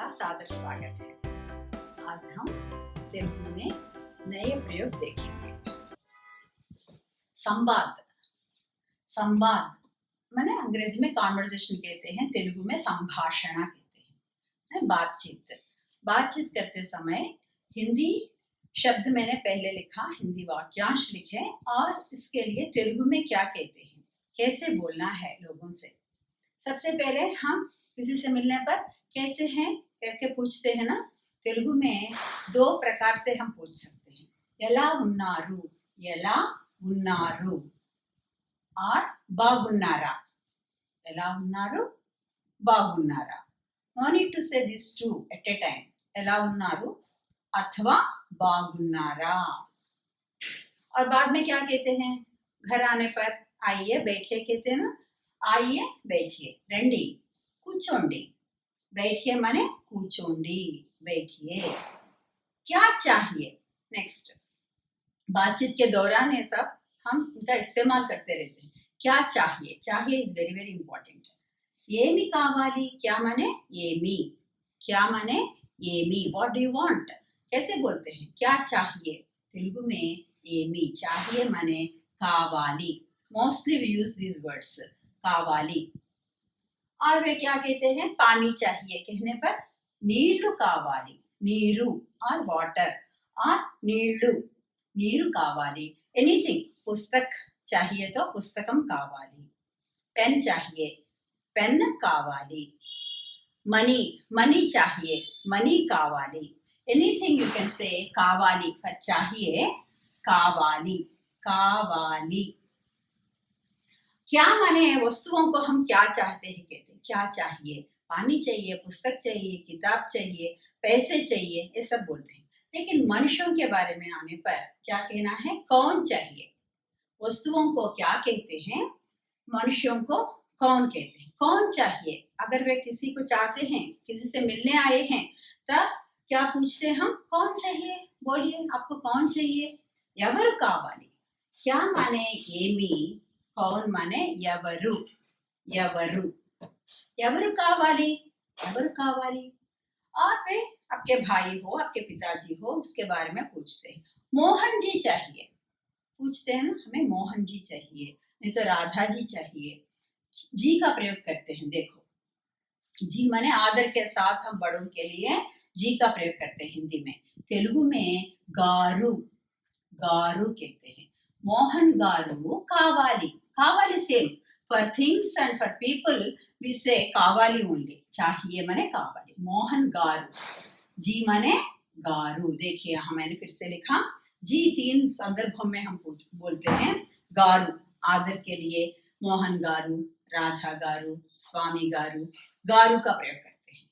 का सादर स्वागत है। आज हम तेलुगु में नए प्रयोग देखेंगे। संवाद, संवाद माने अंग्रेजी में कॉन्वर्जेशन कहते हैं, तेलुगु में संभाषण कहते हैं। बातचीत, बातचीत करते समय हिंदी शब्द मैंने पहले लिखा, हिंदी वाक्यांश लिखे और इसके लिए तेलुगु में क्या कहते हैं, कैसे बोलना है लोगों से। सबसे पहले हम किसी से मिलने पर कैसे हैं करके पूछते हैं ना। तेलुगु में दो प्रकार से हम पूछ सकते हैं, एला उन्नारू और बागुन्नारा। एला उन्नारू, बागुन्नारा। No need to say these two at a time. एला उन्नारू अथवा बागुन्नारा। और बाद में क्या कहते हैं, घर आने पर आइए बैठिए कहते हैं ना। आइए बैठिए, रंडी కూర్చోండి, बैठिए माने కూర్చోండి, बैठिए। क्या चाहिए, नेक्स्ट बातचीत के दौरान ये सब हम इनका इस्तेमाल करते रहते हैं। क्या चाहिए, चाहिए इज वेरी वेरी इंपॉर्टेंट। ఏమి కావాలి, क्या माने ఏమి, क्या माने ఏమి, व्हाट डू यू वांट, कैसे बोलते हैं क्या चाहिए। तेलुगु में ఏమి चाहिए माने కావాలి। Mostly we use this words కావాలి। और वे क्या कहते हैं, पानी चाहिए कहने पर नीलू कावाली, नीरू और वाटर और नीलू, नीरू कावाली। एनीथिंग, पुस्तक चाहिए तो पुस्तकम कावाली। पेन चाहिए, पेन कावाली। मनी, मनी चाहिए, मनी कावाली। एनीथिंग यू कैन से कावाली फॉर चाहिए, कावाली, कावाली। क्या माने वस्तुओं को हम क्या चाहते हैं कहते हैं, क्या चाहिए, पानी चाहिए, पुस्तक चाहिए, किताब चाहिए, पैसे चाहिए, ये सब बोलते हैं। लेकिन मनुष्यों के बारे में आने पर क्या कहना है, कौन चाहिए। वस्तुओं को क्या कहते हैं, मनुष्यों को कौन कहते हैं। कौन चाहिए, अगर वे किसी को चाहते हैं, किसी से मिलने आए हैं, तब क्या पूछते हैं हम, कौन चाहिए, बोलिए आपको कौन चाहिए। एवरु कावाली, क्या माने ఏమి, कौन माने ఎవరు, ఎవరు, ఎవరు కావాలి, ఎవరు కావాలి। और वे आपके भाई हो, आपके पिताजी हो, उसके बारे में पूछते हैं। मोहन जी चाहिए, पूछते हैं ना, हमें मोहन जी चाहिए, नहीं तो राधा जी चाहिए। जी का प्रयोग करते हैं। देखो, जी माने आदर के साथ हम बड़ों के लिए जी का प्रयोग करते हैं हिंदी में। तेलुगु में गारू, गारू कहते हैं। मोहन गारू कावाली, कावाली same. For things and for people we say कावाली only, चाहिए माने कावाली। मोहन गारू, जी माने गारू। देखिए यहाँ मैंने फिर से लिखा, जी तीन संदर्भों में हम बोलते हैं। गारू आदर के लिए, मोहन गारू, राधा गारू, स्वामी गारू, गारू का प्रयोग करते हैं।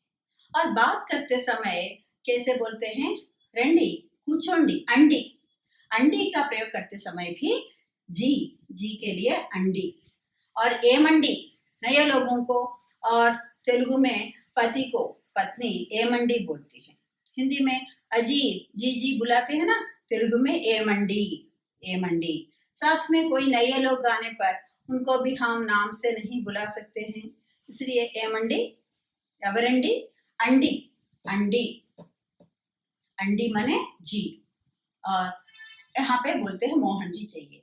और बात करते समय कैसे बोलते हैं, रंडी, కూచోండి, अंडी, अंडी का प्रयोग करते समय भी जी, जी के लिए अंडी। और एमंडी नए लोगों को, और तेलुगु में पति को पत्नी एमंडी बोलती है। हिंदी में अजी, जी जी बुलाते हैं ना, तेलुगु में एमंडी, एमंडी। साथ में कोई नए लोग आने पर उनको भी हम नाम से नहीं बुला सकते हैं, इसलिए एमंडी, एवरंडी, अंडी, अंडी, अंडी माने जी। और यहाँ पे बोलते हैं मोहन जी चाहिए।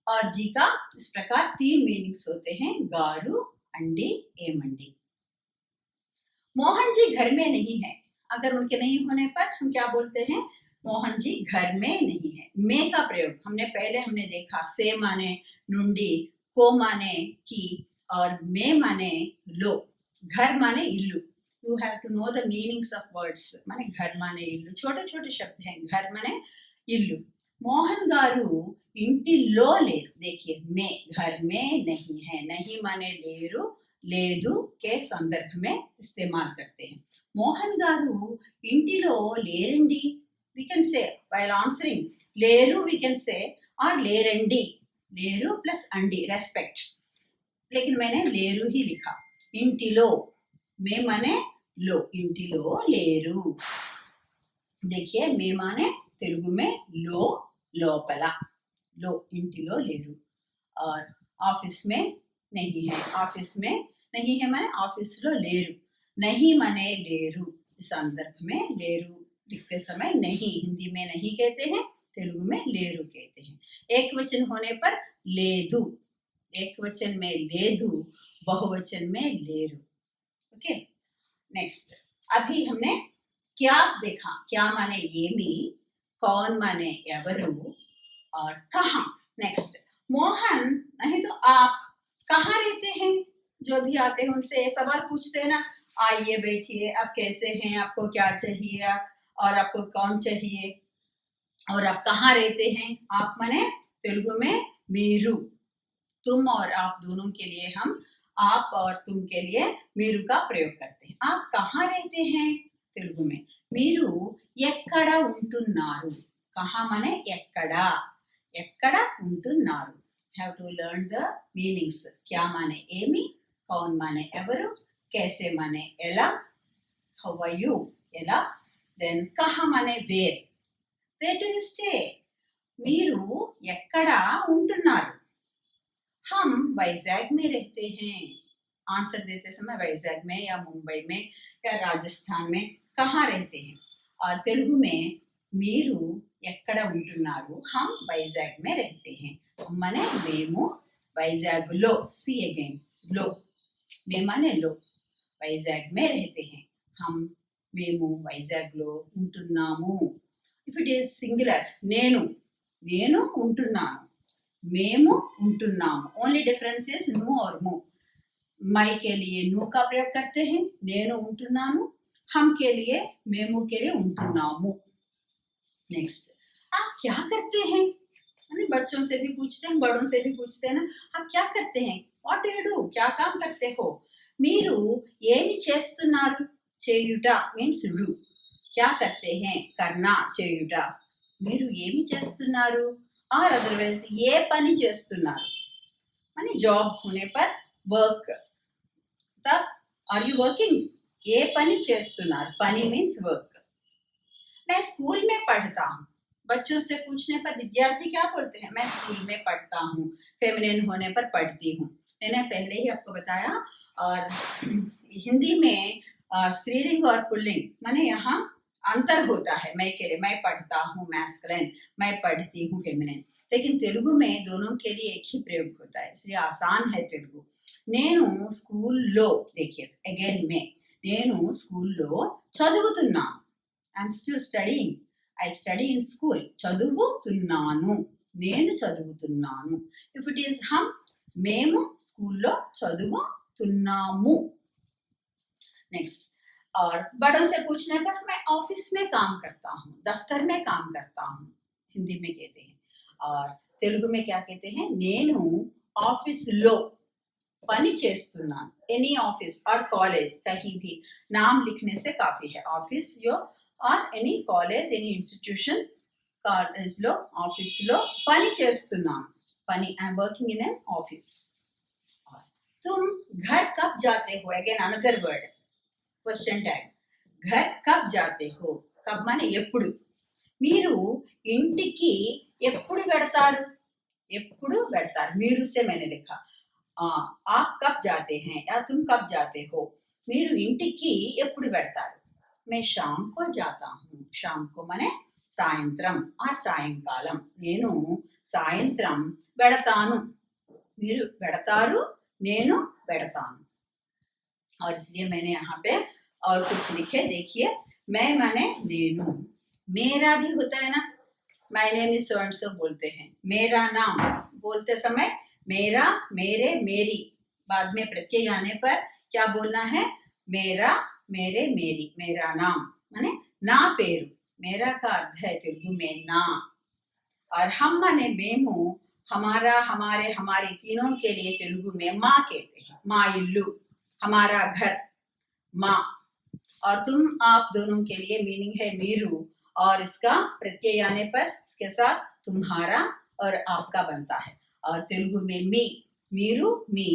और जी का इस प्रकार तीन मीनिंग्स होते हैं, गारू, अंडी, एमंडी। मोहन जी घर में नहीं है, अगर उनके नहीं होने पर हम क्या बोलते हैं, मोहन जी घर में नहीं है। में का प्रयोग हमने देखा, से माने नुंडी, को माने की, और में माने लो। घर माने इल्लू। You have to know the meanings of words. माने घर माने इल्लू, छोटे छोटे शब्द हैं। घर माने इल्लू। मोहन गारू इंटिलो लेरू, देखिए में, घर में नहीं है, नहीं माने लेरू, लेदू के संदर्भ में इस्तेमाल करते हैं। मोहन गारू इंटिलो लेरंडी, we can say while answering, लेरू वी कैन से, और लेरंडी, लेरू प्लस अंडी, रेस्पेक्ट। लेकिन मैंने लेरू ही लिखा। इंटिलो, में माने लो, इंटिलो लेरू। देखिए में माने तेलुगु में लो, लोपला, लो, इंटिलो लेरू। और ऑफिस में नहीं है, ऑफिस में नहीं है माने ऑफिस लो लेरू, नहीं माने लेरू, इस संदर्भ में लेरू लिखते समय नहीं, हिंदी में नहीं कहते हैं, तेलुगु में लेरू कहते हैं। एक वचन होने पर लेदु, एक वचन में लेदु, बहुवचन में लेरू। ओके, नेक्स्ट अभी हमने क्या देखा, क्या माने येमी, कौन माने एवरू और कहाँ। नेक्स्ट मोहन नहीं तो आप कहाँ रहते हैं, जो भी आते हैं उनसे सवाल पूछते हैं ना, आइए बैठिए, आप कैसे हैं, आपको क्या चाहिए और आपको कौन चाहिए और आप कहाँ रहते हैं। आप माने तेलुगु में मीरू, तुम और आप दोनों के लिए हम आप और तुम के लिए मीरू का प्रयोग करते हैं। आप कहाँ रहते हैं, तेलुगु में मीरू ఎక్కడ ఉంటున్నారు, कहाँ माने ఎక్కడ, ఎక్కడ ఉంటున్నారు। Have to learn the meanings. क्या माने ఏమి, कौन माने ఎవరు, कैसे माने ఎలా, how are you ఎలా, then कहाँ माने where do you stay, మీరు ఎక్కడ ఉంటున్నారు। हम వైజాగ్ में रहते हैं। आंसर देते समय వైజాగ్ में या मुंबई में या राजस्थान में कहाँ रहते हैं। और तेलुगु में మీరు ఎక్కడ ఉంటున్నారు, हम వైజాగ్ में रहते हैं। माने మేము వైజాగ్లో, सी अगेन लो, మే माने लो, వైజాగ్ में रहते हैं, हम మేము వైజాగ్లో ఉంటున్నాము। ఇఫ్ ఇట్ ఈస్ సింగులర్ నేను, నేను ఉంటున్నాను, మేము ఉంటున్నాము। ओनली डिफरेंस इज नु और मु। మై के लिए नु का प्रयोग करते हैं, నేను ఉంటున్నాను। हम के लिए మేము के लिए ఉంటున్నాము। नेक्स्ट आप क्या करते हैं, बच्चों से भी पूछते हैं, बड़ों से भी पूछते हैं ना, आप क्या करते हैं, व्हाट डू यू डू, क्या काम करते हो। మీరు ఏమి చేస్తున్నారు, చేయుట మీన్స్ डू, क्या करते हैं करना, చేయుట। మీరు ఏమి చేస్తున్నారు और अदरवाइज ఏ పని చేస్తున్నారు, माने जॉब होने पर वर्क, तब आर यू वर्किंग, ఏ పని చేస్తున్నారు, పని मीन्स वर्क। मैं स्कूल में पढ़ता हूँ, बच्चों से पूछने पर विद्यार्थी क्या बोलते हैं, मैं स्कूल में पढ़ता हूँ, फेमिनिन होने पर पढ़ती हूँ। मैंने पहले ही आपको बताया। और हिंदी में स्त्रीलिंग और पुल्लिंग माने यहाँ अंतर होता है। मैं के लिए मैं पढ़ता हूँ मैस्कुलिन, मैं पढ़ती हूँ फेमिनिन, लेकिन तेलुगु में दोनों के लिए एक ही प्रयोग होता है, इसलिए आसान है तेलुगु। నేను స్కూల్లో, देखिए अगेन में, నేను స్కూల్లో చదువుతున్నాను, I'm still studying, I study in school, చదువుతున్నాను, నేను చదువుతున్నాను। ఇఫ్ ఇట్ ఈస్ హమ్, మేము స్కూల్లో చదువుతున్నాము। नेक्स्ट और बड़ों से पूछने पर मैं ऑफिस में काम करता हूँ, दफ्तर में काम करता हूँ, हिंदी में कहते हैं। और तेलुगु में क्या कहते हैं, నేను ఆఫీసులో పని చేస్తున్నాను। एनी ऑफिस और कॉलेज, कहीं भी नाम लिखने से काफी है। ऑफिस यो और any college, any institution, college लो ऑफिस लो పని చేస్తున్నాను, పని, I am working in an office. तुम घर कब जाते हो, again another word, question tag, घर कब जाते हो, कब माने ఎప్పుడు। మీరు ఇంటికి ఎప్పుడు వెడతారు, ఎప్పుడు వెడతారు, మీరు से मैंने लिखा। आप कब जाते हैं या तुम कब जाते हो, మీరు ఇంటికి ఎప్పుడు వెడతారు। मैं शाम को जाता हूँ, शाम को माने సాయంత్రం और సాయంకాలం, నేను సాయంత్రం వెడతాను, మీరు వెడతారు, నేను వెడతాను। और इसलिए मैंने यहाँ पे और कुछ लिखे, देखिए मैं माने नेनु, मेरा भी होता है ना, my name is so and so बोलते हैं, मेरा नाम बोलते समय मेरा, मेरे, मेरी, बाद में प्रत्यय आने पर क्या बोलना है, मेरा, मेरे, मेरी, मेरा नाम माने ना पेरू, मेरा का अर्थ है तेलुगु में ना। और हम माने మేము, हमारा, हमारे, हमारे, तीनों के लिए तेलुगु में माँ कहते हैं, माँ इल्लू, हमारा घर, माँ। और तुम आप दोनों के लिए मीनिंग है मीरू, और इसका प्रत्यय आने पर इसके साथ तुम्हारा और आपका बनता है। और तेलुगु में मी, मीरू मी,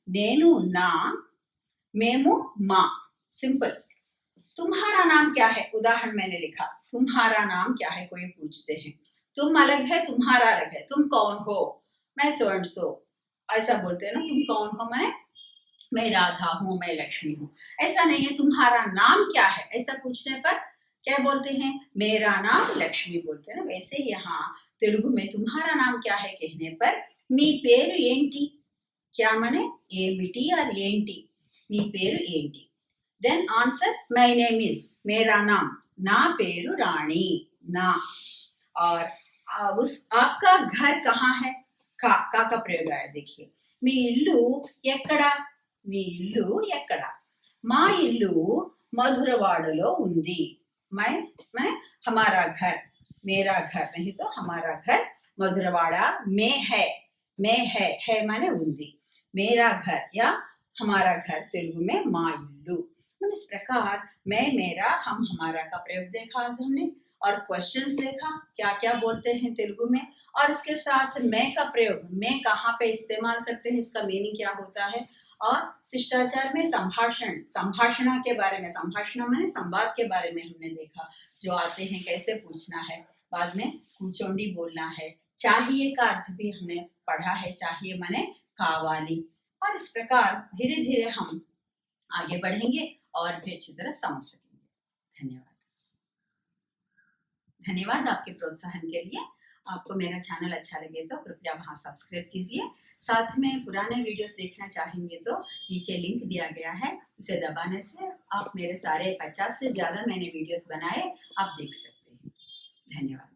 नेनु ना, मेमू माँ, सिंपल। तुम्हारा नाम क्या है, उदाहरण मैंने लिखा, तुम्हारा नाम क्या है, कोई पूछते हैं, तुम अलग है, तुम्हारा अलग है, तुम कौन हो, मैं सो एंड सो, ऐसा बोलते हैं ना, तुम कौन हो माने मैं राधा हूँ, मैं लक्ष्मी हूँ। ऐसा नहीं है तुम्हारा नाम क्या है, ऐसा पूछने पर क्या बोलते हैं, मेरा नाम लक्ष्मी बोलते हैं ना। वैसे ही यहाँ तेलुगु में तुम्हारा नाम क्या है कहने पर नी पेरु ఏంటి, क्या माने ఏమిటి और ఏంటి, నీ పేరు ఏంటి। Then answer my name is, मेरा नाम, ना पेरु रानी, ना। और उस आपका घर कहाँ है, का प्रयोग आया देखिए। మీ ఇల్లు ఎక్కడ, మీ ఇల్లు ఎక్కడ, మా ఇల్లు మధురవాడలో ఉంది। मैं हमारा घर, मेरा घर नहीं तो हमारा घर मधुरवाड़ा में है माने उंदी। मेरा घर या हमारा घर तेलुगु में मा इल्लू। इस प्रकार मैं, मेरा, हम, हमारा का प्रयोग देखा आज हमने, और क्वेश्चंस देखा क्या क्या बोलते हैं तेलुगु में, और इसके साथ मैं का प्रयोग, मैं कहाँ पे इस्तेमाल करते हैं, इसका मीनिंग क्या होता है, और शिष्टाचार में संभाषणा के बारे में, संभाषणा माने संवाद के बारे में हमने देखा, जो आते हैं कैसे पूछना है। बाद में కూచోండి बोलना है, चाहिए का अर्थ भी हमने पढ़ा है, चाहिए माने कावाली। और इस प्रकार धीरे धीरे हम आगे बढ़ेंगे और भी अच्छी तरह समझ सकेंगे। धन्यवाद। धन्यवाद आपके प्रोत्साहन के लिए। आपको मेरा चैनल अच्छा लगे तो कृपया वहाँ सब्सक्राइब कीजिए। साथ में पुराने वीडियोस देखना चाहेंगे तो नीचे लिंक दिया गया है, उसे दबाने से आप मेरे सारे 50 से ज़्यादा मैंने वीडियोस बनाए आप देख सकते हैं। धन्यवाद।